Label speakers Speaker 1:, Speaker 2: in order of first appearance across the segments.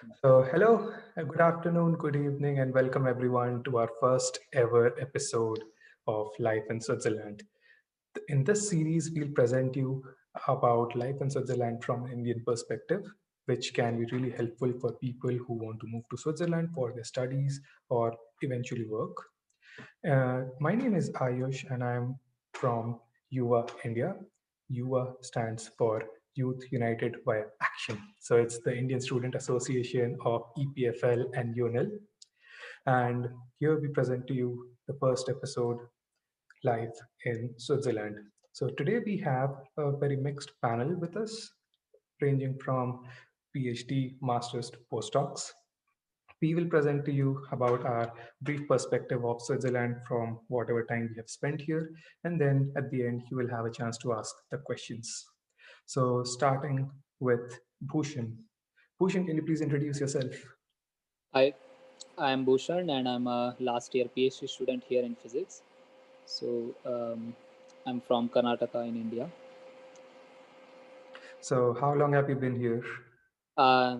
Speaker 1: Hello, good afternoon, good evening, and welcome everyone to our first ever episode of Life in Switzerland. In this series, we'll present you about life in Switzerland from an Indian perspective, which can be really helpful for people who want to move to Switzerland for their studies or eventually work. My name is Ayush, and I'm from UVA, India. UVA stands for Youth United via Action. So it's the Indian Student Association of EPFL and UNL. And here we present to you the first episode live in Switzerland. So today we have a very mixed panel with us, ranging from PhD, masters to postdocs. We will present to you about our brief perspective of Switzerland from whatever time we have spent here. And then at the end, you will have a chance to ask the questions. So, starting with Bhushan. Bhushan, can you please introduce yourself?
Speaker 2: Hi, I am Bhushan and I'm a last year PhD student here in physics. I'm from Karnataka in India.
Speaker 1: So, how long have you been here?
Speaker 2: Uh,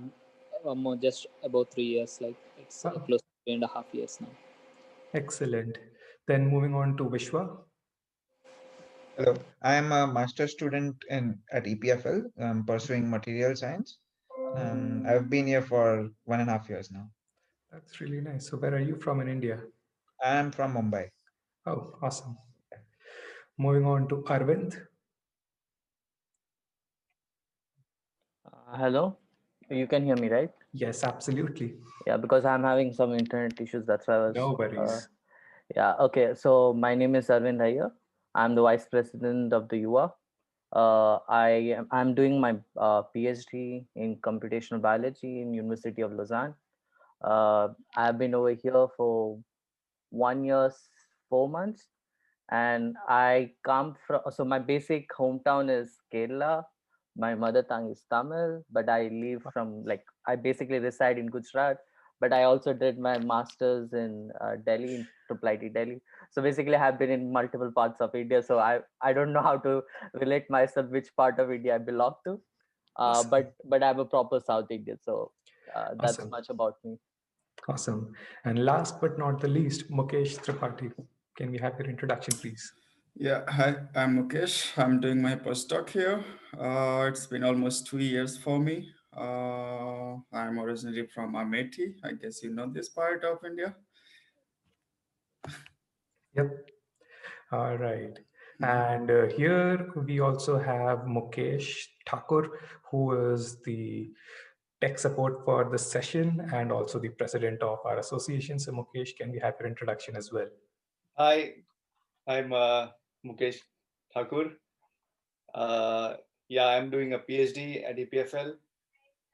Speaker 2: just about 3 years, like it's
Speaker 1: Oh,
Speaker 2: close to 3.5 years now.
Speaker 1: excellent. Then moving on to Vishwa.
Speaker 3: Hello, I am a master student at EPFL. I'm pursuing material science. I've been here for 1.5 years now.
Speaker 1: That's really nice. So, where are you from in India?
Speaker 3: I am from Mumbai.
Speaker 1: Oh, awesome. Moving on to Arvind.
Speaker 4: Hello, you can hear me, right?
Speaker 1: Yes, absolutely.
Speaker 4: Yeah, because I'm having some internet issues. That's why I was.
Speaker 1: No worries.
Speaker 4: Yeah, okay. So my name is Arvind Iyer. I'm the vice president of the UA. I'm doing my PhD in computational biology in University of Lausanne. I've been over here for 1 year, 4 months, and I come from. So my basic hometown is Kerala. My mother tongue is Tamil, but I live from like I basically reside in Gujarat. But I also did my masters in Delhi, in Triple IT Delhi. So basically, I have been in multiple parts of India. So I don't know how to relate myself which part of India I belong to.
Speaker 1: Awesome.
Speaker 4: But I'm a proper South Indian. So that's
Speaker 1: Awesome.
Speaker 4: much about me.
Speaker 1: Awesome. And last but not the least, Mukesh Tripathi. Can we have your introduction, please?
Speaker 5: Yeah, hi, I'm Mukesh. I'm doing my postdoc here. It's been almost 2 years for me. I'm originally from Amethi. I guess you know this part of India.
Speaker 1: Yep. All right.
Speaker 5: Mhm.
Speaker 1: And here we also have Mukesh Thakur, who is the tech support for the session and also the president of our association. So, Mukesh, can we have your introduction as well?
Speaker 6: Hi, I'm Mukesh Thakur. Uh, yeah, I'm doing a PhD at EPFL,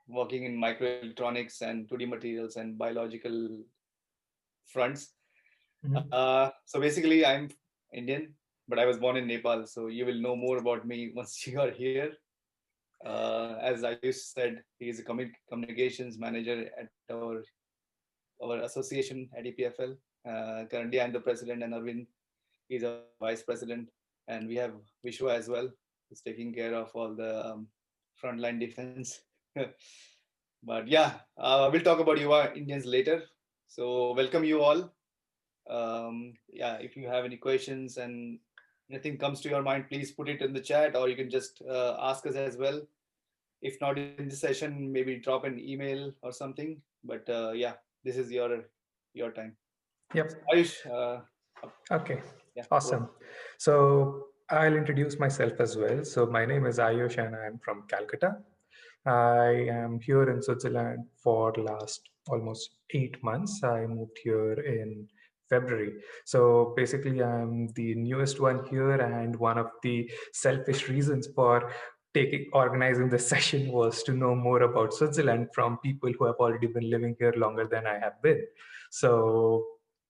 Speaker 6: working in microelectronics and 2D materials and biological fronts.
Speaker 1: Mhm.
Speaker 6: So basically, I'm Indian, but I was born in Nepal. So you will know more about me once you are here. As Ayush said, he is a communications manager at our association at EPFL. Currently, I'm the president, and Arvind is a vice president, and we have Vishwa as well, who's taking care of all the frontline defense. But yeah, we'll talk about you Indians later. So welcome you all. Yeah, if you have any questions and anything comes to your mind, please put it in the chat, or you can just ask us as well. If not in the session, maybe drop an email or something. But yeah, this is your time. So
Speaker 1: Yep.
Speaker 6: Ayush,
Speaker 1: Okay.
Speaker 6: yeah, over.
Speaker 1: Awesome. So, I'll introduce myself as well. So, my name is Ayush and I'm from Calcutta. I am here in Switzerland for last almost 8 months. I moved here in February. So basically, I'm the newest one here, and one of the selfish reasons for taking organizing this session was to know more about Switzerland from people who have already been living here longer than I have been. So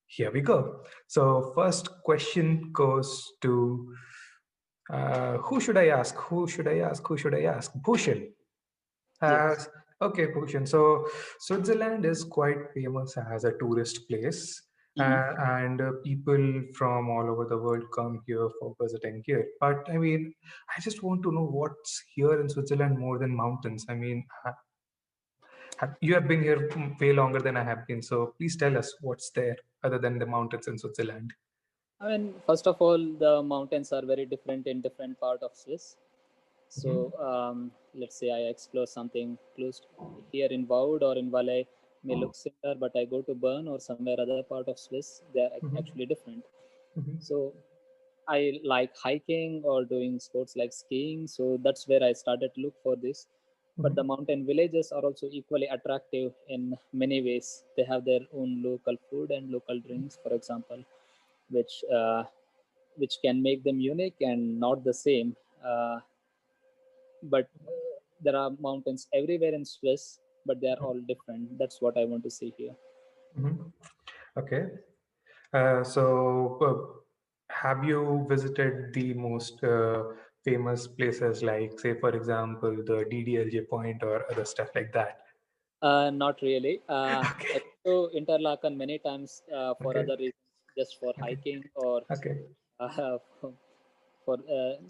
Speaker 1: here we go. So first question goes to who should I ask? Who should I ask? Who should I ask? Bhushan.
Speaker 2: Yes.
Speaker 1: As okay, Bhushan. So Switzerland is quite famous as a tourist place,
Speaker 2: Hmm.
Speaker 1: and people from all over the world come here for visiting here. But I mean, I just want to know what's here in Switzerland more than mountains. I mean, You have been here way longer than I have been, so please tell us what's there other than the mountains in Switzerland.
Speaker 2: I mean, first of all, the mountains are very different in different part of Swiss. So let's say I explore something close here in Vaud or in Valais may look similar, but I go to Bern or somewhere other part of Swiss, they are actually different. So I like hiking or doing sports like skiing. So that's where I started to look for this. But the mountain villages are also equally attractive in many ways. They have their own local food and local drinks, for example, which which can make them unique and not the same. But there are mountains everywhere in Swiss, but they are all different. That's what I want to see here.
Speaker 1: Okay. So, have you visited the most famous places, like, say, for example, the DDLJ point or other stuff like that?
Speaker 2: Not really. I
Speaker 1: Okay.
Speaker 2: go to Interlaken many times for
Speaker 1: Okay.
Speaker 2: other reasons, just for
Speaker 1: Okay.
Speaker 2: hiking or
Speaker 1: Okay.
Speaker 2: uh, for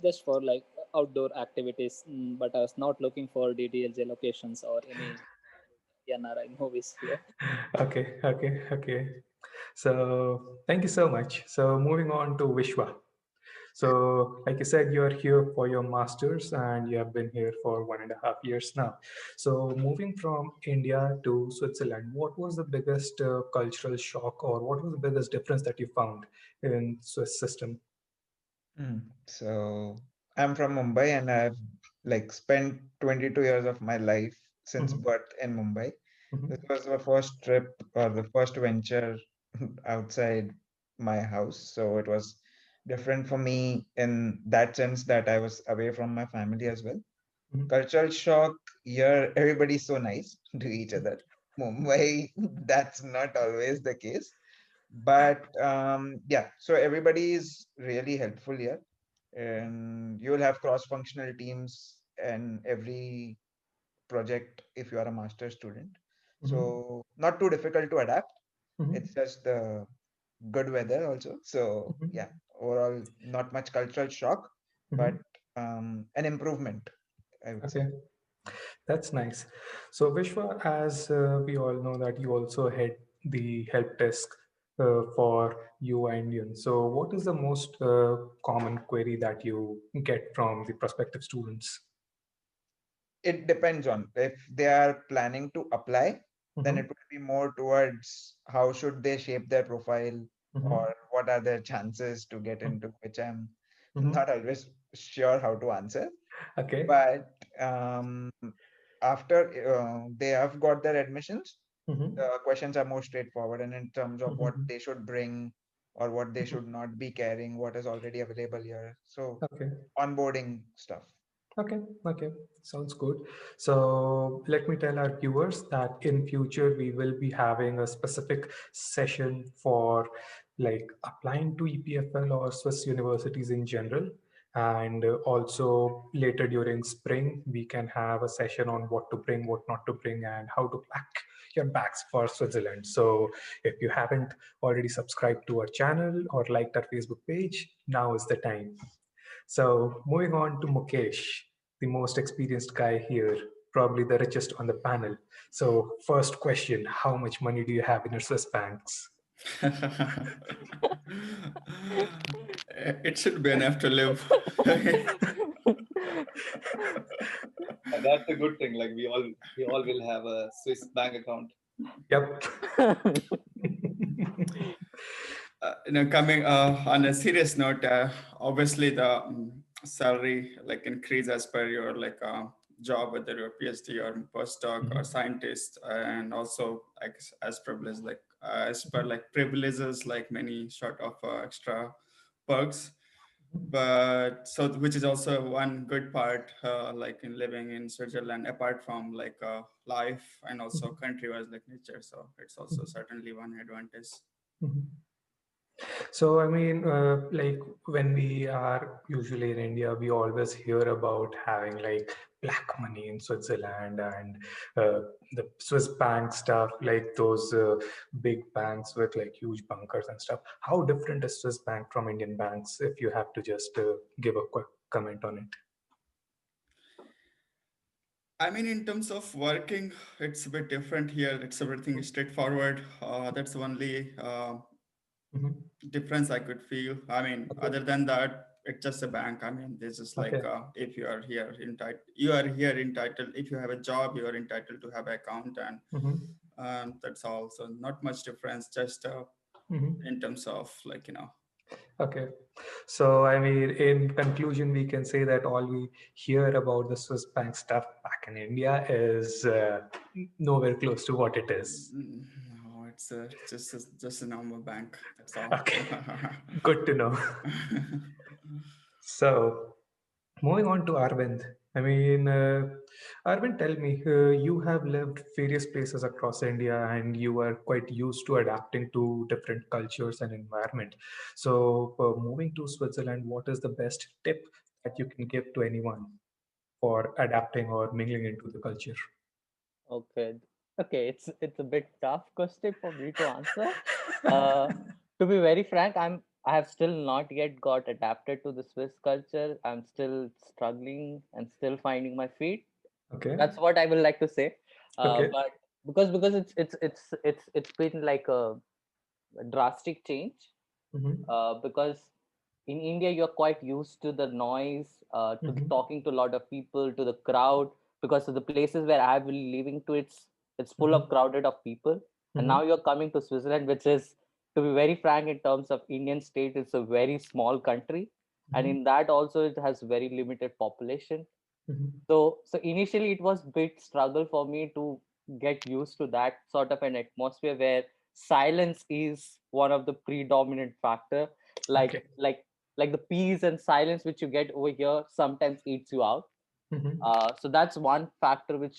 Speaker 2: just for like outdoor activities. But I was not looking for DDLJ locations or any NRI movies here.
Speaker 1: Okay. Okay. Okay. So, thank you so much. So, moving on to Vishwa. So, like you said, you're here for your master's and you have been here for 1.5 years now. So, moving from India to Switzerland, what was the biggest cultural shock, or what was the biggest difference that you found in Swiss system?
Speaker 3: So I'm from Mumbai and I've like spent 22 years of my life since
Speaker 1: Mhm,
Speaker 3: birth in Mumbai. This
Speaker 1: mhm,
Speaker 3: was the first trip or the first venture outside my house. So it was different for me in that sense that I was away from my family as well.
Speaker 1: mhm,
Speaker 3: Cultural shock here, everybody's so nice to each other. Mumbai, that's not always the case. But yeah, so everybody is really helpful here. And you'll have cross-functional teams in every project if you are a master student.
Speaker 1: mhm,
Speaker 3: So not too difficult to adapt.
Speaker 1: mhm,
Speaker 3: It's just the good weather also. So
Speaker 1: mhm,
Speaker 3: yeah, overall not much cultural shock, but
Speaker 1: mhm.
Speaker 3: an improvement, I would say.
Speaker 1: Okay, that's nice. So, Vishwa, as we all know that you also head the help desk for UI Indian. So, what is the most common query that you get from the prospective students?
Speaker 3: It depends on if they are planning to apply, then it
Speaker 1: Mhm,
Speaker 3: would be more towards how should they shape their profile
Speaker 1: mhm,
Speaker 3: or what are their chances to get
Speaker 1: mhm,
Speaker 3: into, which I'm
Speaker 1: mhm.
Speaker 3: not always sure how to answer.
Speaker 1: Okay.
Speaker 3: But after they have got their admissions,
Speaker 1: Mhm,
Speaker 3: the questions are more straightforward. And in terms of what
Speaker 1: mhm,
Speaker 3: they should bring or what they
Speaker 1: mhm.
Speaker 3: should not be carrying, what is already available here. So
Speaker 1: Okay.
Speaker 3: onboarding stuff.
Speaker 1: Okay, okay, sounds good. So let me tell our viewers that in future we will be having a specific session for like applying to EPFL or Swiss universities in general. And also later during spring, we can have a session on what to bring, what not to bring, and how to pack your bags for Switzerland. So if you haven't already subscribed to our channel or liked our Facebook page, now is the time. So moving on to Mukesh, the most experienced guy here, probably the richest on the panel. So first question, how much money do you have in your Swiss banks?
Speaker 5: It should be enough to live.
Speaker 6: That's a good thing. Like we all will have a Swiss bank account.
Speaker 1: Yep.
Speaker 5: Coming on a serious note, obviously the salary like increase as per your like job, whether you're PhD or postdoc or
Speaker 1: Mhm,
Speaker 5: scientist, and also like as privileged like as per like privileges like many sort of extra perks. But so which is also one good part like in living in Switzerland apart from like life and also
Speaker 1: mhm,
Speaker 5: country wise like nature. So it's also
Speaker 1: mhm,
Speaker 5: certainly one advantage.
Speaker 1: mhm. So, I mean, like when we are usually in India, we always hear about having like black money in Switzerland and uh, the Swiss bank stuff, like those big banks with like huge bunkers and stuff. How different is Swiss bank from Indian banks? If you have to just give a quick comment on it.
Speaker 5: I mean, in terms of working, it's a bit different here. It's everything is straightforward. That's the only
Speaker 1: Mhm.
Speaker 5: difference I could feel. I mean,
Speaker 1: Okay.
Speaker 5: other than that, it's just a bank. I mean, this is
Speaker 1: Okay.
Speaker 5: like if you are here entitled, you are here entitled. If you have a job, you are entitled to have an account,
Speaker 1: Mhm.
Speaker 5: and that's all. So not much difference. Just
Speaker 1: Mhm.
Speaker 5: in terms of like
Speaker 1: Okay. So, I mean, in conclusion, we can say that all we hear about the Swiss bank stuff back in India is nowhere close to what it is.
Speaker 5: no, it's just a normal bank. That's all.
Speaker 1: Okay. Good to know. So, moving on to Arvind. I mean, Arvind, tell me, you have lived various places across India and you are quite used to adapting to different cultures and environment. So, moving to Switzerland, what is the best tip that you can give to anyone for adapting or mingling into the culture?
Speaker 4: Okay. Okay, it's a bit tough question for me to answer. Uh, to be very frank, I have still not yet got adapted to the Swiss culture. I'm still struggling and still finding my feet.
Speaker 1: Okay.
Speaker 4: That's what I would like to say.
Speaker 1: Okay.
Speaker 4: But because it's been like a drastic change.
Speaker 1: Mm-hmm.
Speaker 4: Because in India you're quite used to the noise, to the
Speaker 1: Mm-hmm.
Speaker 4: talking to a lot of people, to the crowd, because of the places where I've been living to, it's full of
Speaker 1: Mm-hmm.
Speaker 4: crowded of people. And now
Speaker 1: Mm-hmm.
Speaker 4: you're coming to Switzerland, which is, to be very frank, in terms of Indian state, it's a very small country, and
Speaker 1: Mm-hmm.
Speaker 4: in that also it has very limited population.
Speaker 1: Mm-hmm.
Speaker 4: So initially it was bit struggle for me to get used to that sort of an atmosphere where silence is one of the predominant factor, like
Speaker 1: Okay.
Speaker 4: like like the peace and silence which you get over here sometimes eats you out.
Speaker 1: Mm-hmm.
Speaker 4: So that's one factor which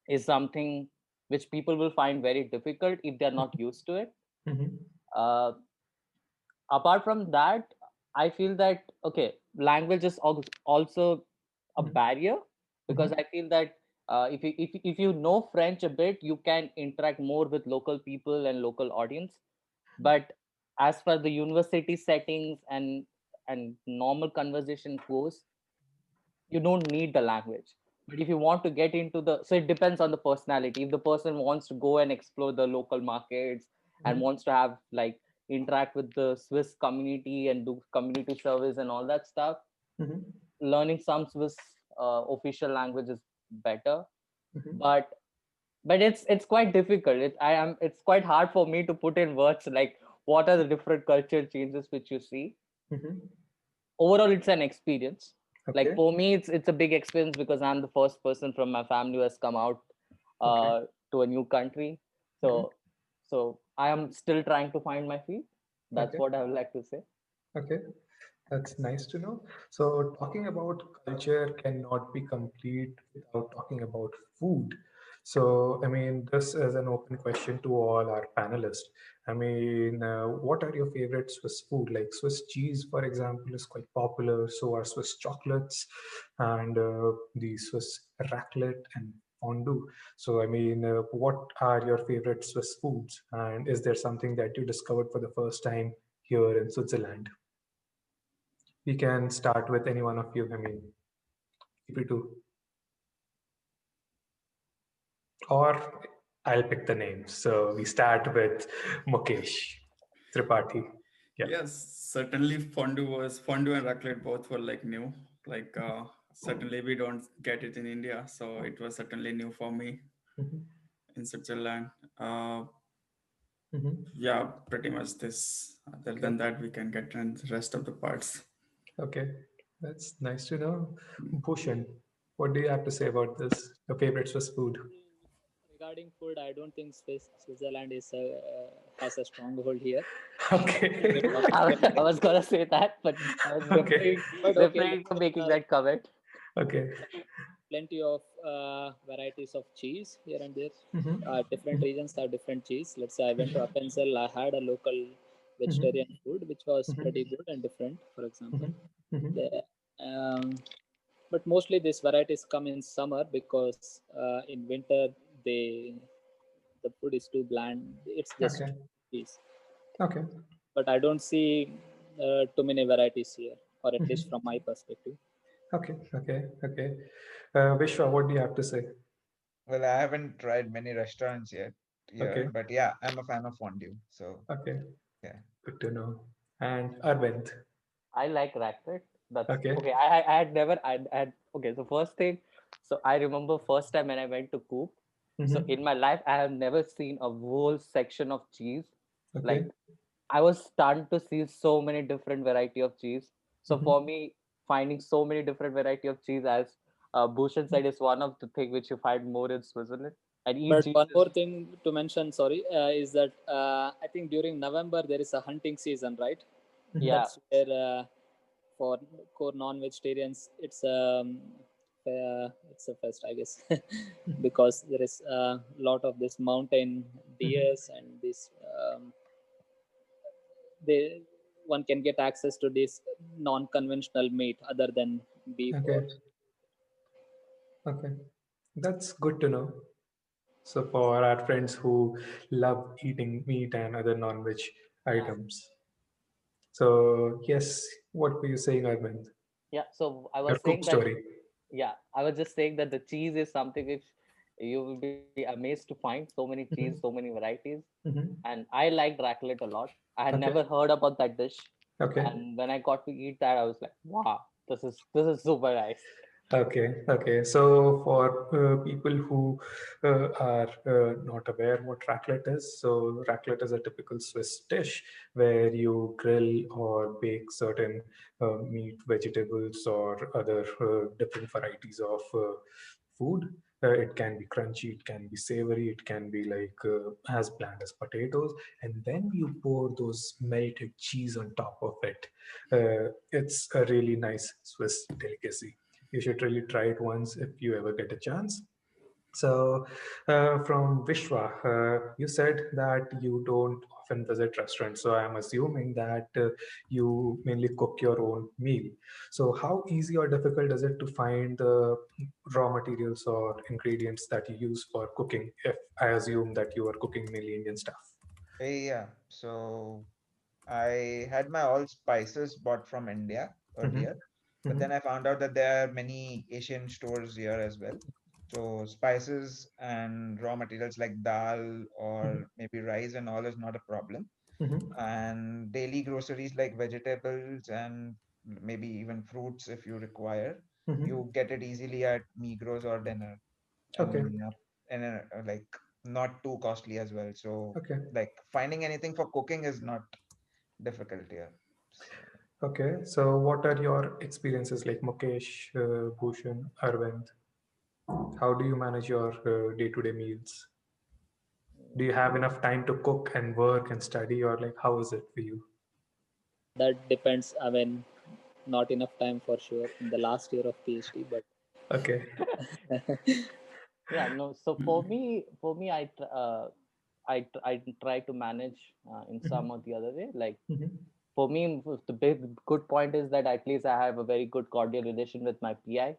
Speaker 4: is something which people will find very difficult if they're not used to it.
Speaker 1: Mm-hmm.
Speaker 4: uh, Apart from that, I feel that, okay, language is also a barrier, because
Speaker 1: Mm-hmm.
Speaker 4: I feel that if you know French a bit, you can interact more with local people and local audience. But as for the university settings and normal conversation goes, you don't need the language. But if you want to get into the, so it depends on the personality. If the person wants to go and explore the local markets and
Speaker 1: Mm-hmm.
Speaker 4: wants to have like interact with the Swiss community and do community service and all that stuff,
Speaker 1: Mm-hmm.
Speaker 4: learning some Swiss official language is better.
Speaker 1: Mm-hmm.
Speaker 4: but but it's quite difficult. It's quite hard for me to put in words like what are the different culture changes which you see.
Speaker 1: Mm-hmm.
Speaker 4: Overall it's an experience. Like
Speaker 1: Okay.
Speaker 4: for me it's a big experience because I'm the first person from my family who has come out
Speaker 1: Okay.
Speaker 4: to a new country.
Speaker 1: Mm-hmm.
Speaker 4: So I am still trying to find my feet. That's
Speaker 1: Okay.
Speaker 4: what I would like to say.
Speaker 1: Okay. That's nice to know. So, talking about culture cannot be complete without talking about food. So, I mean, this is an open question to all our panelists. I mean, what are your favorite Swiss food? Like Swiss cheese, for example, is quite popular. So are Swiss chocolates and the Swiss raclette and fondue. So, I mean, what are your favorite Swiss foods? And is there something that you discovered for the first time here in Switzerland? We can start with any one of you. I mean, if you do, or I'll pick the names. So we start with Mukesh Tripathi. Yeah.
Speaker 5: yes, certainly fondue and raclette both were like new. Like certainly we don't get it in India, so it was certainly new for me
Speaker 1: Mhm.
Speaker 5: in Switzerland. Uh,
Speaker 1: Mhm.
Speaker 5: yeah, pretty much this. Other
Speaker 1: Okay.
Speaker 5: than that, we can get in the rest of the parts.
Speaker 1: Okay. That's nice to know. Bhushan, what do you have to say about this? Your favorite Swiss food?
Speaker 2: Regarding food, I don't think Switzerland has a stronghold here. If
Speaker 1: Okay.
Speaker 2: we talk
Speaker 4: I was gonna say that, but I was
Speaker 1: Okay.
Speaker 2: but okay,
Speaker 4: refraining from making
Speaker 2: uh,
Speaker 4: that comment.
Speaker 1: Okay.
Speaker 2: plenty of varieties of cheese here and there.
Speaker 1: Mhm.
Speaker 2: Different
Speaker 1: Mhm.
Speaker 2: regions have different cheese. Let's say I went to Appenzell, I had a local
Speaker 1: Mhm.
Speaker 2: vegetarian food which was
Speaker 1: Mhm.
Speaker 2: pretty good and different, for example.
Speaker 1: Mhm. Mhm.
Speaker 2: The, but mostly these varieties come in summer because in winter they the food is too bland. It's just
Speaker 1: Okay.
Speaker 2: cheese.
Speaker 1: Okay.
Speaker 2: But I don't see too many varieties here, or at least
Speaker 1: Mhm.
Speaker 2: from my perspective.
Speaker 1: Okay. Vishwa, what do you have to say?
Speaker 3: Well, I haven't tried many restaurants yet here,
Speaker 1: Okay,
Speaker 3: but yeah, I'm a fan of fondue. So
Speaker 1: okay,
Speaker 3: yeah.
Speaker 1: good to know. And Arvind.
Speaker 4: I like raclette. That's
Speaker 1: Okay.
Speaker 4: okay. I had never I had okay. So first thing, so I remember first time when I went to Coop. So
Speaker 1: Mm-hmm.
Speaker 4: in my life, I have never seen a whole section of cheese.
Speaker 1: Okay.
Speaker 4: Like I was stunned to see so many different variety of cheese. So
Speaker 1: Mm-hmm.
Speaker 4: for me, finding so many different variety of cheese, as Bhushan said, is one of the thing which you find more in Switzerland. And each
Speaker 2: But
Speaker 4: cheese
Speaker 2: one
Speaker 4: is
Speaker 2: more thing to mention, sorry, is that I think during November there is a hunting season, right?
Speaker 1: Mm-hmm.
Speaker 4: yeah
Speaker 2: That's where for core non-vegetarians it's a fest, I guess, because there is a lot of this mountain
Speaker 1: Mm-hmm.
Speaker 2: deers and this they one can get access to this non-conventional meat other than beef or
Speaker 1: Okay. Okay. That's good to know. So for our friends who love eating meat and other non-veg
Speaker 4: yeah
Speaker 1: items. So yes, what were you saying, Arvind?
Speaker 4: yeah. So I
Speaker 1: Your
Speaker 4: was
Speaker 1: Coop
Speaker 4: saying that
Speaker 1: story.
Speaker 4: yeah, I was just saying that the cheese is something which you will be amazed to find so many cheese, so
Speaker 1: Mm-hmm.
Speaker 4: many varieties.
Speaker 1: Mm-hmm.
Speaker 4: And I liked raclette a lot. I had
Speaker 1: Okay.
Speaker 4: never heard about that dish,
Speaker 1: Okay.
Speaker 4: and when I got to eat that, I was like, wow, this is super nice.
Speaker 1: Okay. So for people who are not aware what raclette is, so raclette is a typical Swiss dish where you grill or bake certain meat, vegetables, or other different varieties of food. It can be crunchy, it can be savory, it can be like as bland as potatoes, and then you pour those melted cheese on top of it. It's a really nice Swiss delicacy. You should really try it once if you ever get a chance. So, from Vishwa, you said that you don't often visit restaurants. So, I'm assuming that you mainly cook your own meal. So, how easy or difficult is it to find the raw materials or ingredients that you use for cooking? If I assume that you are cooking mainly Indian stuff.
Speaker 3: Yeah. So I had my all spices bought from India
Speaker 1: Mm-hmm.
Speaker 3: earlier, but
Speaker 1: Mm-hmm.
Speaker 3: then I found out that there are many Asian stores here as well. So spices and raw materials like dal or maybe rice and all is not a problem.
Speaker 1: Mm-hmm.
Speaker 3: And daily groceries like vegetables and maybe even fruits if you require,
Speaker 1: Mm-hmm.
Speaker 3: you get it easily at Migros or Dinner,
Speaker 1: Okay.
Speaker 3: and like not too costly as well. So
Speaker 1: Okay.
Speaker 3: like finding anything for cooking is not difficult here. So,
Speaker 1: Okay. So, what are your experiences like Mukesh, Bhushan, Arvind? How do you manage your day-to-day meals? Do you have enough time to cook and work and study, or like how is it for you?
Speaker 2: that depends. I mean, not enough time for sure in the last year of PhD, but
Speaker 1: Okay.
Speaker 4: Yeah, no. So for me, I try to manage in some or the other way. Like
Speaker 1: Mhm.
Speaker 4: for me, the big good point is that at least I have a very good cordial relation with my PI.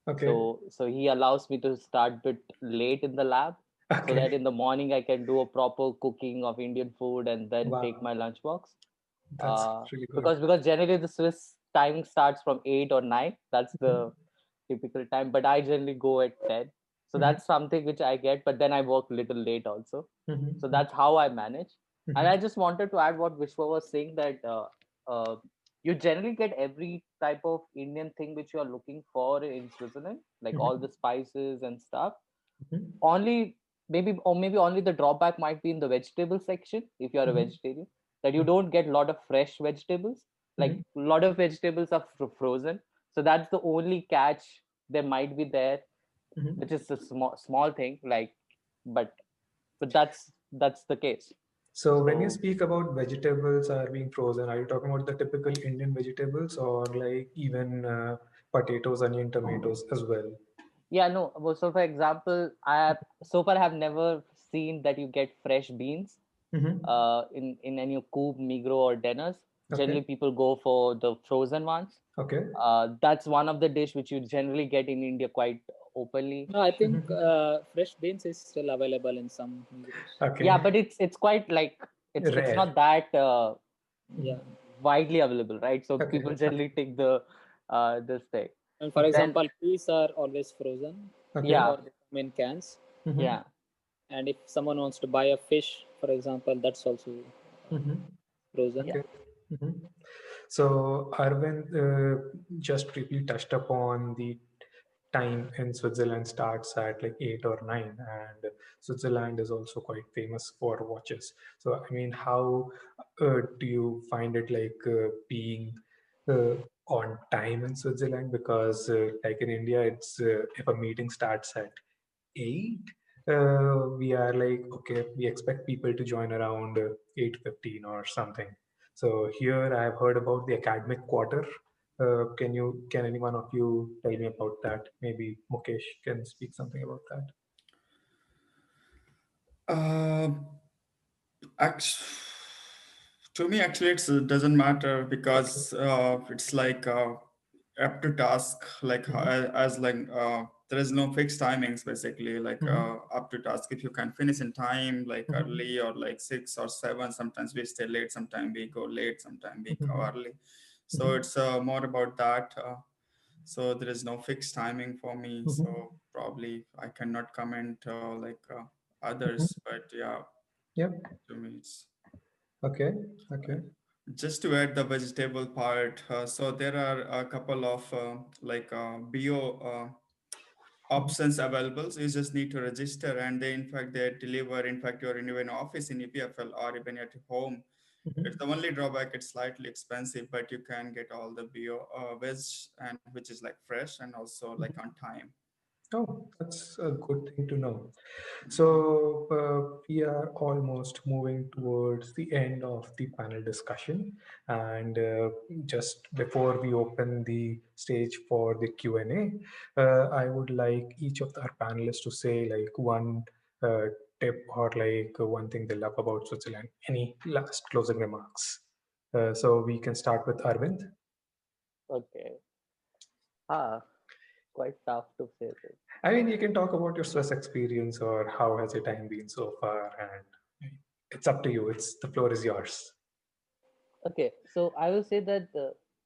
Speaker 1: Okay.
Speaker 4: So he allows me to start bit late in the lab, so that
Speaker 1: Okay.
Speaker 4: in the morning I can do a proper cooking of Indian food and then take
Speaker 1: Wow.
Speaker 4: my lunchbox.
Speaker 1: That's
Speaker 4: Uh,
Speaker 1: really good.
Speaker 4: because generally the Swiss timing starts from 8 or 9. That's the typical time, but I generally go at 10. So
Speaker 1: Mhm.
Speaker 4: that's something which I get, but then I work little late also. So
Speaker 1: Mhm.
Speaker 4: that's how I manage. And I
Speaker 1: Mhm.
Speaker 4: just wanted to add what Vishwa was saying, that uh, you generally get every type of Indian thing which you are looking for in Switzerland, like all
Speaker 1: Mhm.
Speaker 4: the spices and stuff.
Speaker 1: Mhm.
Speaker 4: Only maybe only the drawback might be in the vegetable section if you are a
Speaker 1: Mhm.
Speaker 4: vegetarian, that you
Speaker 1: Mhm.
Speaker 4: don't get a lot of fresh vegetables. Like
Speaker 1: Mhm.
Speaker 4: a lot of vegetables are frozen, so that's the only catch there might be there,
Speaker 1: Mhm.
Speaker 4: which is a small thing. Like, but that's the case.
Speaker 1: So when you
Speaker 4: So
Speaker 1: speak about vegetables are being frozen, are you talking about the typical Indian vegetables or like even potatoes, onion, tomatoes as well?
Speaker 4: yeah, no. So for example, I have so far have never seen that you get fresh beans
Speaker 1: Mhm.
Speaker 4: in any Coop, Migros, or Denner's.
Speaker 1: Okay.
Speaker 4: Generally, people go for the frozen ones.
Speaker 1: Okay.
Speaker 4: That's one of the dish which you generally get in India quite openly.
Speaker 2: no, I think
Speaker 1: Mhm.
Speaker 2: fresh beans is still available in some Migros.
Speaker 4: Yeah,
Speaker 1: Okay.
Speaker 4: but it's quite like it's
Speaker 1: Rare.
Speaker 4: not that
Speaker 2: Yeah,
Speaker 1: Mhm.
Speaker 4: widely available, right? So
Speaker 1: Okay.
Speaker 4: people
Speaker 1: Okay.
Speaker 4: generally take the this thing.
Speaker 2: And for
Speaker 1: Okay.
Speaker 4: Then
Speaker 2: example, peas are always frozen
Speaker 1: Okay.
Speaker 4: yeah,
Speaker 2: or they come in cans.
Speaker 1: Mhm.
Speaker 4: yeah.
Speaker 2: And if someone wants to buy a fish, for example, that's also
Speaker 1: Mhm.
Speaker 2: frozen.
Speaker 1: Okay. Mhm. So, Arvind just briefly touched upon the time in Switzerland starts at like 8 or 9, and Switzerland is also quite famous for watches. So, I mean, how do you find it like being uh, on time in Switzerland? Because, like in India, it's if a meeting starts at 8, we are like, okay, we expect people to join around 8:15 or something. So here I have heard about the academic quarter. Can any one of you tell me about that? Maybe Mukesh can speak something about that.
Speaker 5: Uh, act- to me, actually, it doesn't matter
Speaker 1: Okay.
Speaker 5: because it's like up to task. Like
Speaker 1: Mhm.
Speaker 5: as like there is no fixed timings basically. Like
Speaker 1: Mhm.
Speaker 5: up to task. If you can finish in time, like
Speaker 1: Mhm.
Speaker 5: early or like 6 or 7. Sometimes we stay late. Sometimes we go late. Sometimes we go
Speaker 1: Mhm.
Speaker 5: early. So
Speaker 1: Mhm.
Speaker 5: it's more about that. So there is no fixed timing for me.
Speaker 1: Mhm.
Speaker 5: So probably I cannot comment like
Speaker 1: Mhm.
Speaker 5: others. But yeah,
Speaker 1: Yep.
Speaker 5: to me it's
Speaker 1: Okay. Okay.
Speaker 5: just to add the vegetable part. So there are a couple of like bio
Speaker 1: Mhm.
Speaker 5: options available. So you just need to register, and they in fact they deliver. In fact, you're in an office in EPFL or even at home. It's
Speaker 1: Mhm.
Speaker 5: the only drawback. It's slightly expensive, but you can get all the bio veg and which is like fresh and also like
Speaker 1: Mhm.
Speaker 5: on time.
Speaker 1: Oh, that's a good thing to know. So we are almost moving towards the end of the panel discussion, and just before we open the stage for the Q&A, I would like each of our panelists to say like one uh, tip or like one thing they love about Switzerland. Any last closing remarks? So we can start with Arvind.
Speaker 4: Okay. Ah, quite tough to say this.
Speaker 1: I mean, you can talk about your Swiss experience or how has your time been so far, and it's up to you. It's the floor is yours.
Speaker 4: Okay, so I will say that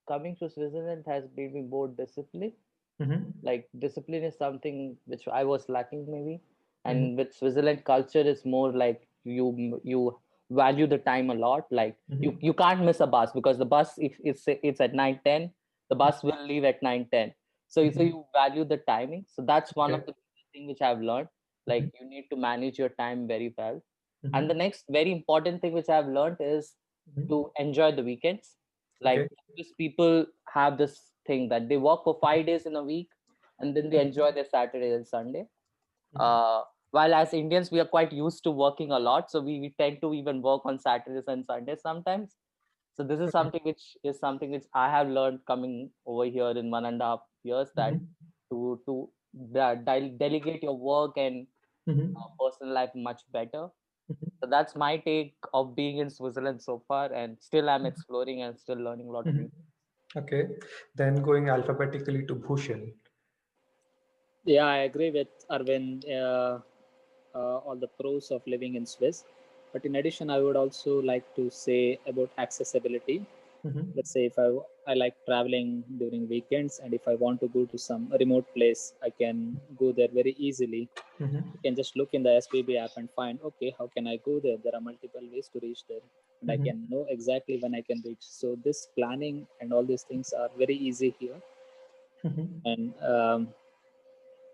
Speaker 4: coming to Switzerland has made me more disciplined.
Speaker 1: Mm-hmm.
Speaker 4: Like discipline is something which I was lacking maybe,
Speaker 1: Mm-hmm.
Speaker 4: and with Switzerland culture is more like you value the time a lot. Like
Speaker 1: Mm-hmm.
Speaker 4: you can't miss a bus because the bus if it's at 9:10, the bus will leave at 9:10. So
Speaker 1: Mm-hmm.
Speaker 4: you value the timing. So that's one
Speaker 1: Okay.
Speaker 4: of the thing which I've learned.
Speaker 1: Mm-hmm.
Speaker 4: Like you need to manage your time very well. And
Speaker 1: Mm-hmm.
Speaker 4: the next very important thing which I've learned is
Speaker 1: Mm-hmm.
Speaker 4: to enjoy the weekends.
Speaker 1: Okay.
Speaker 4: Like these people have this thing that they work for 5 days in a week and then they enjoy their Saturday and Sunday.
Speaker 1: Mm-hmm.
Speaker 4: Uh, while as Indians, we are quite used to working a lot, so we tend to even work on Saturdays and Sundays sometimes. So this is
Speaker 1: Okay.
Speaker 4: something which I have learned coming over here in 1.5 years, that
Speaker 1: Mm-hmm.
Speaker 4: to delegate your work and
Speaker 1: Mm-hmm.
Speaker 4: personal life much better.
Speaker 1: Mm-hmm.
Speaker 4: So that's my take of being in Switzerland so far, and still I'm exploring and still learning a lot of
Speaker 1: Mm-hmm.
Speaker 4: new.
Speaker 1: Okay. Then going alphabetically to Bhushan.
Speaker 2: Yeah, I agree with Arvind. All the pros of living in Swiss. But in addition, I would also like to say about accessibility.
Speaker 1: Mm-hmm.
Speaker 2: Let's say if I like traveling during weekends, and if I want to go to some remote place, I can go there very easily.
Speaker 1: Mm-hmm.
Speaker 2: You can just look in the SBB app and find, okay, how can I go there? There are multiple ways to reach there, and I
Speaker 1: Mm-hmm.
Speaker 2: can know exactly when I can reach. So this planning and all these things are very easy here.
Speaker 1: Mm-hmm.
Speaker 2: And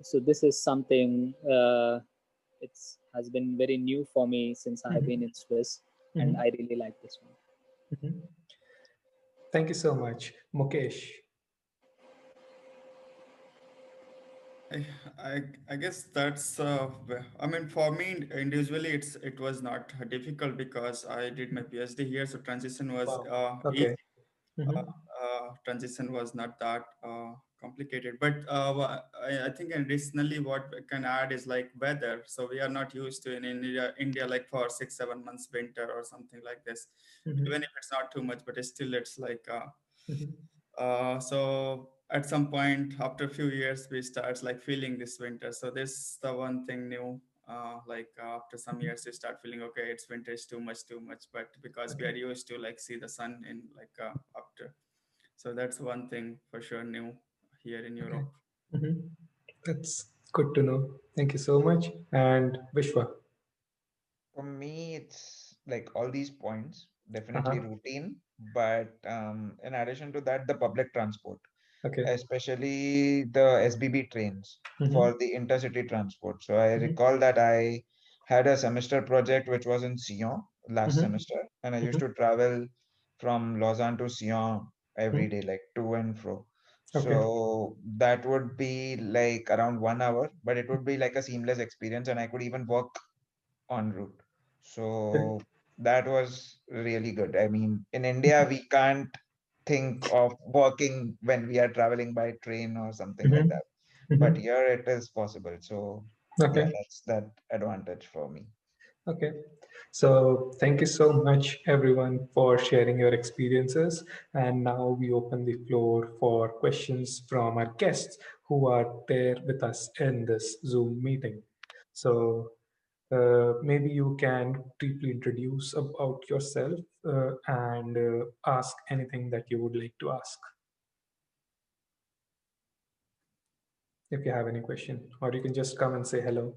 Speaker 2: so this is something it's has been very new for me since I have been in Swiss, and
Speaker 1: Mm-hmm.
Speaker 2: I really like this one.
Speaker 1: Mm-hmm. Thank you so much, Mukesh.
Speaker 5: I, I guess that's I mean for me individually it was not difficult because I did my PhD here, so transition was
Speaker 1: Wow.
Speaker 5: easy.
Speaker 1: Okay.
Speaker 5: uh,
Speaker 1: Mm-hmm.
Speaker 5: Transition was not that complicated. But I think additionally what I can add is like weather. So we are not used to in India like for 6 7 months winter or something like this.
Speaker 1: Mm-hmm.
Speaker 5: Even if it's not too much, but still it's like
Speaker 1: Mm-hmm.
Speaker 5: so at some point after a few years we start like feeling this winter. So this the one thing new. Like after some
Speaker 1: Mm-hmm.
Speaker 5: years you start feeling okay, it's winter is too much, but because we
Speaker 1: Okay.
Speaker 5: are used to like see the sun in like after, so that's one thing for sure new here in
Speaker 1: Okay.
Speaker 5: Europe.
Speaker 1: That's good to know. Thank you so much. And Vishwa.
Speaker 3: For me, it's like all these points, definitely
Speaker 1: Uh-huh.
Speaker 3: routine, but in addition to that, the public transport,
Speaker 1: Okay.
Speaker 3: especially the SBB trains
Speaker 1: Mm-hmm.
Speaker 3: for the intercity transport. So I
Speaker 1: Mm-hmm.
Speaker 3: recall that I had a semester project which was in Sion last
Speaker 1: Mm-hmm.
Speaker 3: semester, and I used
Speaker 1: Mm-hmm.
Speaker 3: to travel from Lausanne to Sion every
Speaker 1: Mm-hmm.
Speaker 3: day, like to and fro.
Speaker 1: Okay.
Speaker 3: So that would be like around 1 hour, but it would be like a seamless experience, and I could even work en route.
Speaker 1: Okay.
Speaker 3: So that was really good. I mean, in India, we can't think of working when we are traveling by train or something like
Speaker 1: Mm-hmm.
Speaker 3: that. But
Speaker 1: Mm-hmm.
Speaker 3: here it is possible. So yeah,
Speaker 1: Okay.
Speaker 3: that's that advantage for me.
Speaker 1: Okay. So thank you so much, everyone, for sharing your experiences. And now we open the floor for questions from our guests who are there with us in this Zoom meeting. So maybe you can briefly introduce about yourself and ask anything that you would like to ask if you have any question, or you can just come and say hello.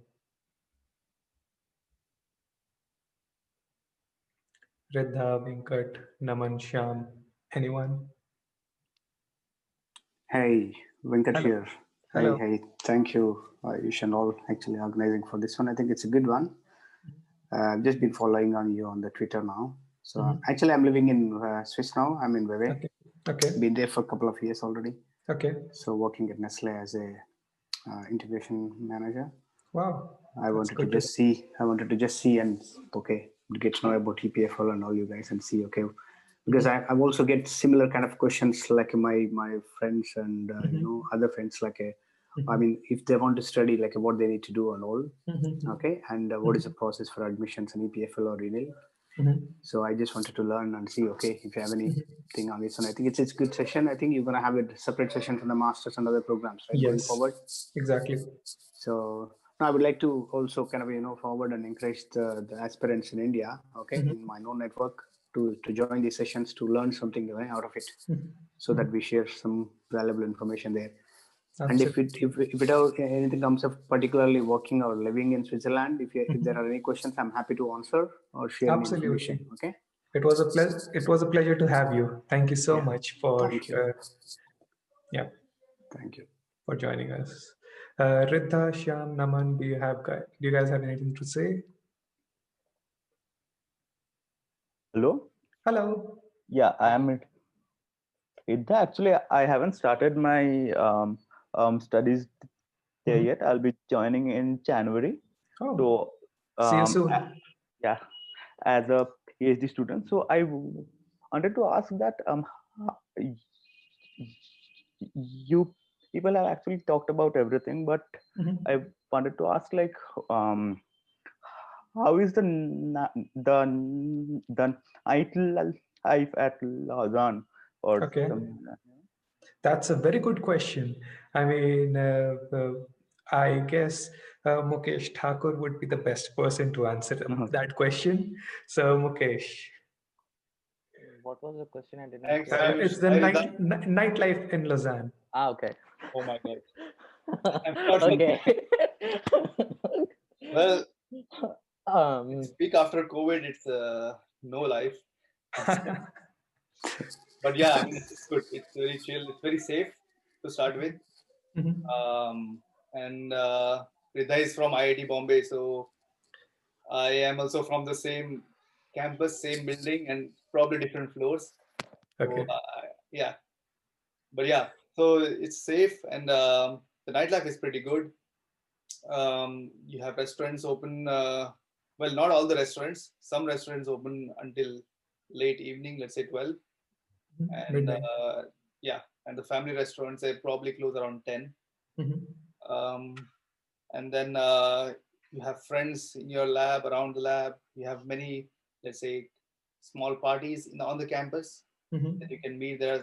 Speaker 1: Riddha, Venkat, Naman, Shyam, anyone?
Speaker 7: Hey, Venkat
Speaker 1: Hello.
Speaker 7: here.
Speaker 1: Hello.
Speaker 7: Hey, thank you, Ayush and all, actually organizing for this one. I think it's a good one. I've just been following on you on the Twitter now. So
Speaker 1: Mhm.
Speaker 7: actually, I'm living in Swiss now. I'm in Vevey.
Speaker 1: Okay. Okay.
Speaker 7: Been there for a couple of years already.
Speaker 1: Okay.
Speaker 7: So working at Nestle as a integration manager.
Speaker 1: Wow.
Speaker 7: I
Speaker 1: That's
Speaker 7: wanted to
Speaker 1: good to
Speaker 7: just see. I wanted to just see and okay, get to know about EPFL and all you guys and see okay, because
Speaker 1: know.
Speaker 7: I've also get similar kind of questions like my friends and
Speaker 1: Mhm.
Speaker 7: other friends like I
Speaker 1: Mhm.
Speaker 7: mean if they want to study like what they need to do and all,
Speaker 1: Mhm.
Speaker 7: okay, and what is the
Speaker 1: Mhm.
Speaker 7: process for admissions in EPFL or Renal.
Speaker 1: Mhm.
Speaker 7: So I just wanted to learn and see okay if you have
Speaker 1: Mhm.
Speaker 7: anything on this, and I think it's a good session. I think you're gonna have a separate session for the masters and other programs, right, going
Speaker 1: Yes,
Speaker 7: forward.
Speaker 1: exactly.
Speaker 7: So now I would like to also kind of forward and encourage the aspirants in India, okay,
Speaker 1: Mhm.
Speaker 7: in my own network to join these sessions to learn something out of it,
Speaker 1: Mhm.
Speaker 7: so that
Speaker 1: Mhm.
Speaker 7: we share some valuable information there. And if
Speaker 1: Absolutely.
Speaker 7: anything comes up, particularly working or living in Switzerland, if there
Speaker 1: Mhm.
Speaker 7: are any questions, I'm happy to answer or share any information.
Speaker 1: Absolutely.
Speaker 7: Okay.
Speaker 1: It was a pleasure. It was a pleasure to have you. Thank you so
Speaker 7: Yeah.
Speaker 1: much for
Speaker 7: Thank you.
Speaker 1: yeah,
Speaker 7: Thank you.
Speaker 1: for joining us. Riddha, Shyam, Naman, do you guys have anything to say?
Speaker 4: Hello.
Speaker 1: Hello.
Speaker 4: Yeah, I am Idha. Actually, I haven't started my studies there
Speaker 1: Mhm.
Speaker 4: yet. I'll be joining in January.
Speaker 1: Oh,
Speaker 4: So,
Speaker 1: see you
Speaker 4: um,
Speaker 1: soon.
Speaker 4: yeah, as a PhD student. So I wanted to ask that you people have actually talked about everything, but
Speaker 1: Mhm.
Speaker 4: I wanted to ask like how is the night life at Lausanne or
Speaker 1: Okay.
Speaker 4: some.
Speaker 1: That's a very good question. I mean, I guess Mukesh Thakur would be the best person to answer that question. So, Mukesh,
Speaker 4: What was the question? I didn't
Speaker 6: Thanks,
Speaker 4: get it.
Speaker 6: Ayush.
Speaker 1: it's the
Speaker 6: Hi, Riddha.
Speaker 1: nightlife in Lausanne.
Speaker 4: Okay.
Speaker 6: Oh my God. I'm not from
Speaker 4: Okay.
Speaker 6: well,
Speaker 4: um.
Speaker 6: speak after COVID, it's no life. But yeah, I mean, it's good. It's very chill. It's very safe to start with.
Speaker 1: Mhm.
Speaker 6: And Riddha is from IIT Bombay, so I am also from the same campus, same building, and probably different floors. So
Speaker 1: Okay.
Speaker 6: yeah, but yeah, so it's safe, and the nightlife is pretty good. You have restaurants open. Well, not all the restaurants. Some restaurants open until late evening, let's say 12, and
Speaker 1: Midnight.
Speaker 6: yeah, and the family restaurants they probably close around 10.
Speaker 1: Mhm.
Speaker 6: Um, and then you have friends in your lab, around the lab. You have many, let's say, small parties on the campus
Speaker 1: Mhm.
Speaker 6: that you can meet there.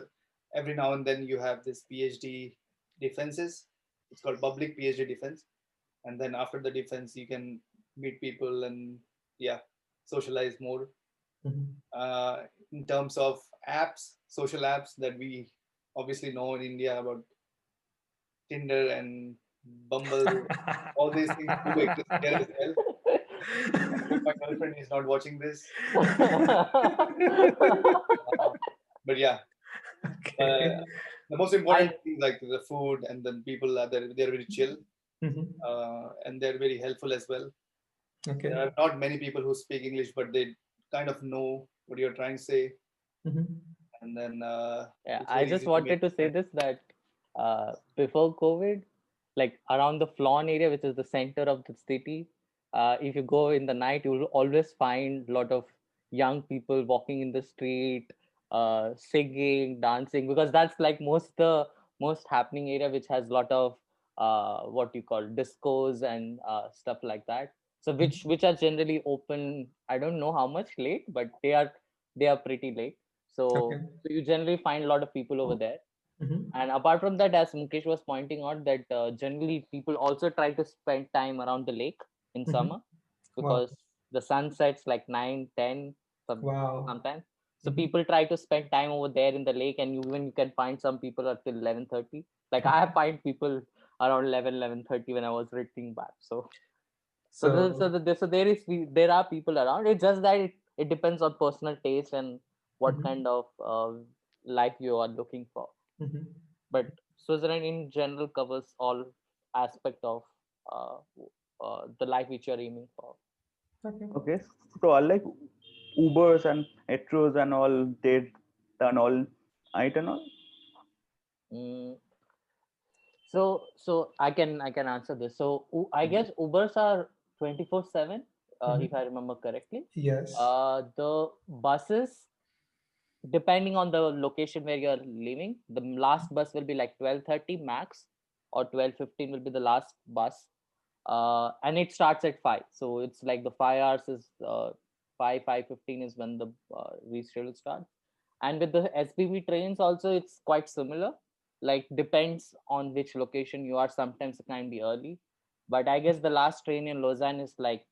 Speaker 6: Every now and then you have this PhD defenses. It's called public PhD defense, and then after the defense you can meet people and yeah, socialize more.
Speaker 1: Mhm.
Speaker 6: uh, in terms of apps, social apps that we obviously know in India about Tinder and Bumble, all these things do exist here as well. I hope my girlfriend is not watching this. But yeah,
Speaker 1: Okay.
Speaker 6: the most important thing, like the food and the people are there, they're very chill
Speaker 1: Mhm.
Speaker 6: and they're very helpful as well.
Speaker 1: Okay.
Speaker 6: There are not many people who speak English, but they kind of know what you're trying to say.
Speaker 1: Mhm.
Speaker 6: And then
Speaker 4: Yeah,
Speaker 6: it's
Speaker 4: I
Speaker 6: very
Speaker 4: just
Speaker 6: easy to make
Speaker 4: wanted to say this that before COVID, like around the Flawn area, which is the center of the city, if you go in the night, you will always find a lot of young people walking in the street, singing, dancing, because that's like most happening area, which has a lot of what you call discos and stuff like that. So which are generally open. I don't know how much late, but they are pretty late.
Speaker 1: Okay.
Speaker 4: So you generally find a lot of people over there.
Speaker 1: Mhm.
Speaker 4: And apart from that, as Mukesh was pointing out, that generally people also try to spend time around the lake in
Speaker 1: Mhm.
Speaker 4: summer
Speaker 1: Wow.
Speaker 4: because the sun sets like 9, 10
Speaker 1: Wow.
Speaker 4: sometimes. So
Speaker 1: Mhm.
Speaker 4: people try to spend time over there in the lake, and you can find some people until 11:30. Like I have find people around 11:30 when I was reading back.
Speaker 1: So,
Speaker 4: So there are people around. It's just that it depends on personal taste and what
Speaker 1: Mhm.
Speaker 4: kind of life you are looking for.
Speaker 1: Mhm.
Speaker 4: But Switzerland in general covers all aspect of uh, the life which you're aiming for.
Speaker 1: Okay.
Speaker 8: Okay, so unlike Ubers and metros and all, they done all night and all.
Speaker 4: Mm, so I can answer this. So I guess Ubers are 24/7, if
Speaker 1: Mhm.
Speaker 4: I remember correctly.
Speaker 1: Yes.
Speaker 4: The buses, depending on the location where you're living, the last bus will be like 12:30 max, or 12:15 will be the last bus, and it starts at 5. So it's like the 5 hours is 5:15 is when the reschedule starts. And with the SBB trains also, it's quite similar. Like depends on which location you are. Sometimes it can be early, but I guess the last train in Lausanne is like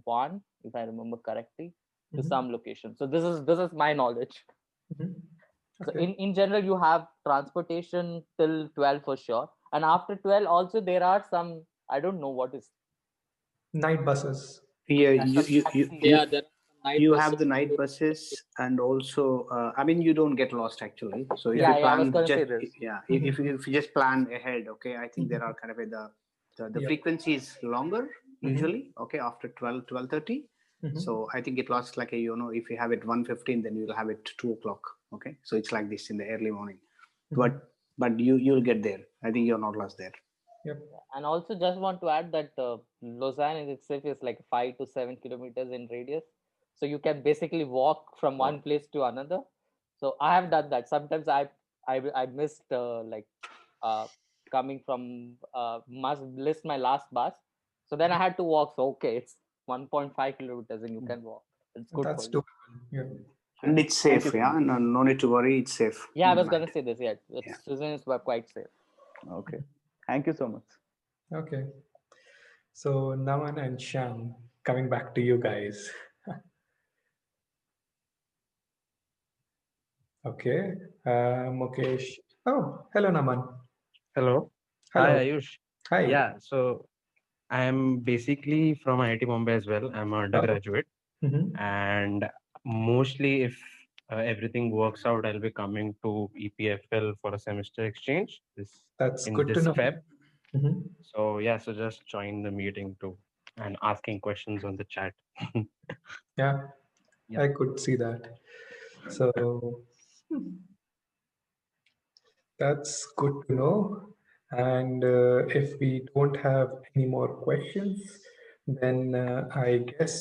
Speaker 4: 1, if I remember correctly, to
Speaker 1: Mhm.
Speaker 4: some location. So this is my knowledge.
Speaker 1: Mhm.
Speaker 4: So
Speaker 1: Okay.
Speaker 4: in general, you have transportation till 12 for sure, and after 12 also there are some, I don't know what is.
Speaker 1: Night buses.
Speaker 7: Yeah,
Speaker 4: Yeah, some taxi. Yeah, there are some night
Speaker 7: you have
Speaker 4: buses.
Speaker 7: the night buses, and also I mean, you don't get lost actually. So if
Speaker 1: Yeah.
Speaker 7: you
Speaker 4: Yeah, I was
Speaker 7: plan
Speaker 4: gonna say
Speaker 7: just,
Speaker 4: this.
Speaker 7: yeah,
Speaker 1: Mhm.
Speaker 7: if you just plan ahead, okay, I think there
Speaker 1: Mhm.
Speaker 7: are kind of the
Speaker 1: Yep.
Speaker 7: frequency is longer
Speaker 1: Mhm.
Speaker 7: usually, okay, after 12:30.
Speaker 1: Mhm.
Speaker 7: So I think it lasts like if you have it 1:15, then you'll have it 2 o'clock. Okay, so it's like this in the early morning,
Speaker 1: Mhm.
Speaker 7: but you'll get there. I think you're not lost there.
Speaker 1: Yep.
Speaker 4: And also just want to add that Lausanne in itself is like 5 to 7 kilometers in radius. So you can basically walk from one place to another. So I have done that. Sometimes I missed uh, coming from must list my last bus. So then I had to walk. So okay, it's 1.5 kilometers and you can walk. It's good for
Speaker 1: That's
Speaker 4: you.
Speaker 1: doable. Yeah.
Speaker 7: And it's
Speaker 8: Thank you
Speaker 7: safe,
Speaker 8: so
Speaker 7: yeah,
Speaker 8: much.
Speaker 7: no need to worry, it's safe
Speaker 4: Yeah, I
Speaker 7: in the
Speaker 4: was gonna
Speaker 7: night.
Speaker 4: say this. Yeah,
Speaker 7: Yeah.
Speaker 4: Susan is quite safe.
Speaker 8: Okay, thank you so much.
Speaker 1: Okay. So Naman and Shan, coming back to you guys. Okay. Mukesh. Oh, hello, Naman.
Speaker 9: Hello. Hi,
Speaker 1: Hello.
Speaker 9: Ayush.
Speaker 1: Hi.
Speaker 9: Yeah, so I'm basically from IIT Bombay as well. I'm an
Speaker 1: Oh.
Speaker 9: undergraduate,
Speaker 1: Mhm.
Speaker 9: and mostly, if everything works out, I'll be coming to EPFL for a semester exchange
Speaker 1: That's
Speaker 9: in
Speaker 1: good to
Speaker 9: this
Speaker 1: know.
Speaker 9: Feb.
Speaker 1: Mhm.
Speaker 9: So yeah, so just join the meeting too and asking questions on the chat.
Speaker 1: Yeah,
Speaker 9: Yeah.
Speaker 1: I could see that. So that's good to know. And if we don't have any more questions, then I guess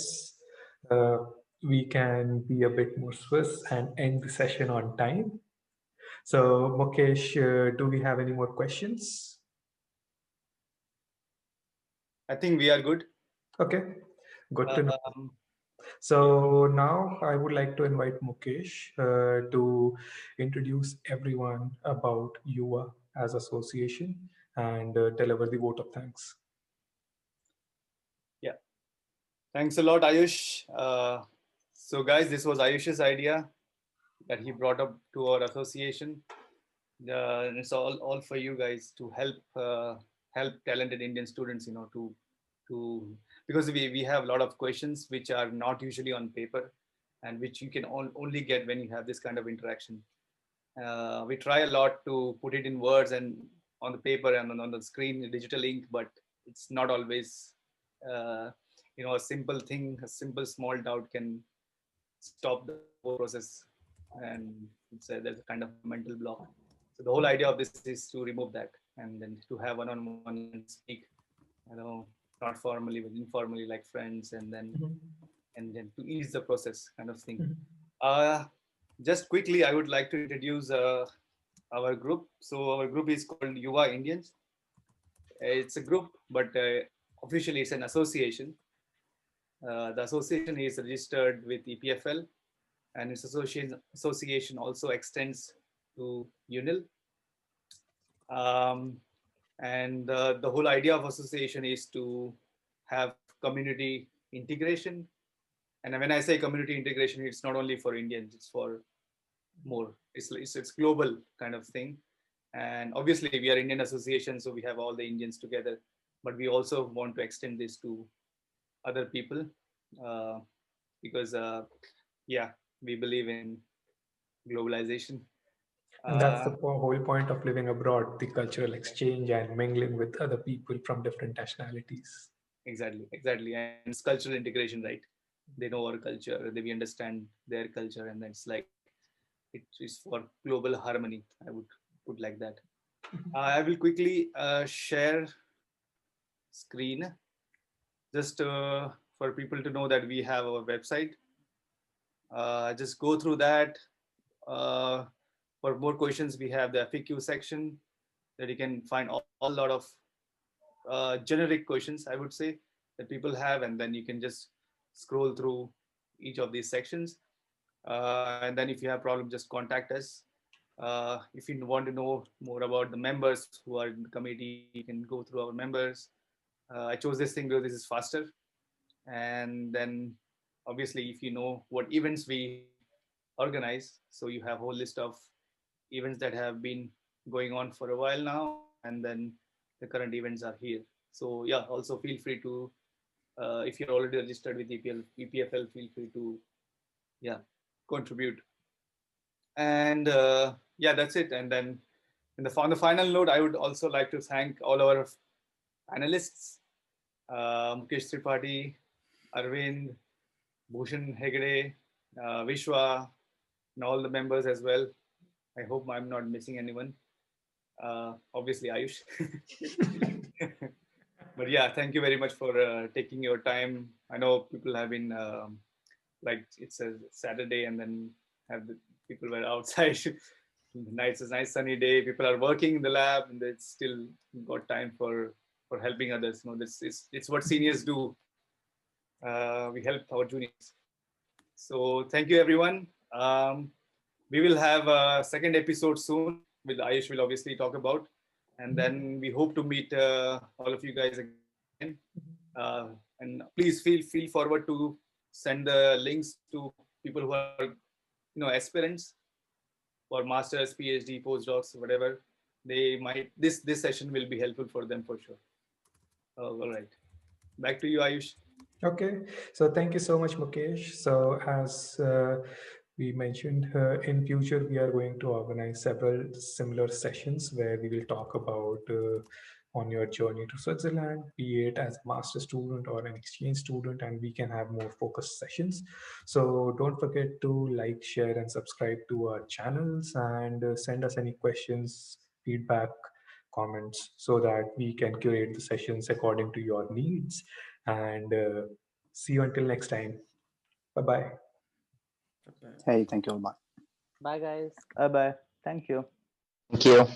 Speaker 1: uh, we can be a bit more Swiss and end the session on time. So, Mukesh, do we have any more questions?
Speaker 6: I think we are good.
Speaker 1: Okay, good to know.
Speaker 6: Um,
Speaker 1: So now I would like to invite Mukesh to introduce everyone about UA as association and deliver the vote of thanks.
Speaker 6: yeah. Thanks a lot, Ayush. So, guys, this was Ayush's idea that he brought up to our association. It's all for you guys to help talented Indian students, to because we have a lot of questions which are not usually on paper, and which you can only get when you have this kind of interaction. We try a lot to put it in words and on the paper and on the screen, digital ink, but it's not always, uh, a simple thing, a simple small doubt can stop the whole process, and there's a kind of mental block. So the whole idea of this is to remove that, and then to have one-on-one and speak, not formally but informally like friends, and then to ease the process kind of thing. Just quickly, I would like to introduce our group. So our group is called Yuva Indians. It's a group, but officially it's an association. The association is registered with EPFL, and its association also extends to UNIL. And the whole idea of association is to have community integration. And when I say community integration, it's not only for Indians, it's for more. It's global kind of thing. And obviously we are Indian association, so we have all the Indians together, but we also want to extend this to other people, because we believe in globalization.
Speaker 1: And that's the whole point of living abroad, the cultural exchange and mingling with other people from different nationalities.
Speaker 6: Exactly. And it's cultural integration, right? They know our culture, we understand their culture, and it's like it is for global harmony. I would put like that. I will quickly share screen just for people to know that we have our website. Just go through that. For more questions, we have the FAQ section that you can find a lot of generic questions, I would say, that people have, and then you can just scroll through each of these sections. And then if you have problem, just contact us. If you want to know more about the members who are in the committee, you can go through our members. I chose this thing because this is faster. And then obviously, if you know what events we organize, so you have a whole list of events that have been going on for a while now, and then the current events are here. So yeah, also feel free to, if you're already registered with EPFL, feel free to, contribute. And that's it. And then on the final note, I would also like to thank all our panelists, Mukesh Tripathi, Arvind, Bhushan Hegde, Vishwa, and all the members as well. I hope I'm not missing anyone. Obviously, Ayush. But yeah, thank you very much for taking your time. I know people have been like it's a Saturday, and then people were outside. It's a nice sunny day. People are working in the lab, and they still got time for helping others. It's what seniors do. We help our juniors. So thank you, everyone. We will have a second episode soon, with Ayush will obviously talk about, and then we hope to meet all of you guys again. And please feel forward to send the links to people who are aspirants for masters, PhD, postdocs, whatever. They might this session will be helpful for them for sure. All right, back to you, Ayush.
Speaker 1: Okay, so thank you so much, Mukesh. So as we mentioned, in future we are going to organize several similar sessions where we will talk about on your journey to Switzerland, be it as a master student or an exchange student, and we can have more focused sessions. So don't forget to like, share, and subscribe to our channels, and send us any questions, feedback, comments, so that we can curate the sessions according to your needs. And see you until next time. Bye-bye.
Speaker 7: Hey, thank you all. Bye.
Speaker 4: Bye, guys.
Speaker 8: Bye bye. Thank you.
Speaker 3: Thank you.